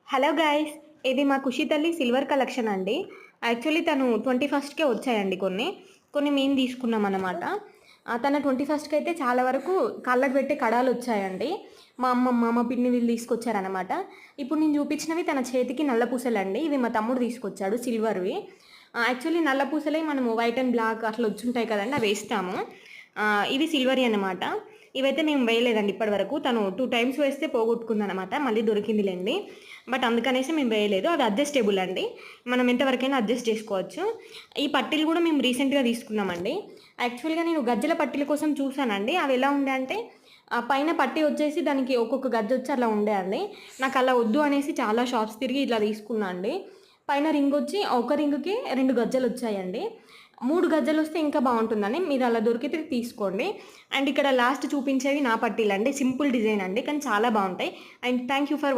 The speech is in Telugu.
Hello guys! ఇది మా ఖుషి తల్లి సిల్వర్ కలెక్షన్ అండి. యాక్చువల్లీ తను 21కే వచ్చాయండి కొన్ని. కొన్ని మేము తీసుకున్నామనమాట. తన 21కి అయితే చాలా వరకు కళ్ళకు పెట్టే కడాలొచ్చాయండి. మా అమ్మమ్మ, మా పిన్ని వీళ్ళు తీసుకొచ్చారనమాట. ఇప్పుడు నేను చూపించినవి తన చేతికి నల్ల పూసలండి. ఇవి మా తమ్ముడు తీసుకొచ్చాడు సిల్వర్‌వి. యాక్చువల్లీ నల్ల పూసలే మనము వైట్ అండ్ బ్లాక్ అట్లా వచ్చుంటాయి కదండీ! అవేస్తాము. ఇవి సిల్వర్‌యి అనమాట. ఇవైతే మేము వేయలేదండి ఇప్పటివరకు. తను 2 టైమ్స్ వేస్తే పోగొట్టుకుందనమాట. మళ్ళీ దొరికిందిలెండి. బట్ అందుకనేసి మేము వేయలేదు. అవి అడ్జస్టబుల్ అండి. మనం ఎంతవరకైనా అడ్జస్ట్ చేసుకోవచ్చు. ఈ పట్టీలు కూడా మేము రీసెంట్‌గా తీసుకున్నామండి. యాక్చువల్‌గా నేను గజ్జెల పట్టీల కోసం చూసానండి. అవి ఎలా ఉండే అంటే పైన పట్టీ వచ్చేసి దానికి ఒక్కొక్క గజ్జొచ్చి అలా ఉండే అండి. నాకు అలా వద్దు అనేసి చాలా షాప్స్ తిరిగి ఇట్లా తీసుకున్నా అండి. పైన రింగొచ్చి ఒక రింగ్‌కి 2 గజ్జెలొచ్చాయండి. 3 గజ్జెలొస్తే ఇంకా బావుంటుందని మీరు అలా దొరికితే తీసుకోండి. అండ్ ఇక్కడ లాస్ట్ చూపించేవి నా పట్టీలండి. సింపుల్ డిజైన్ అండి. కానీ చాలా బావుంటాయి. And thank you for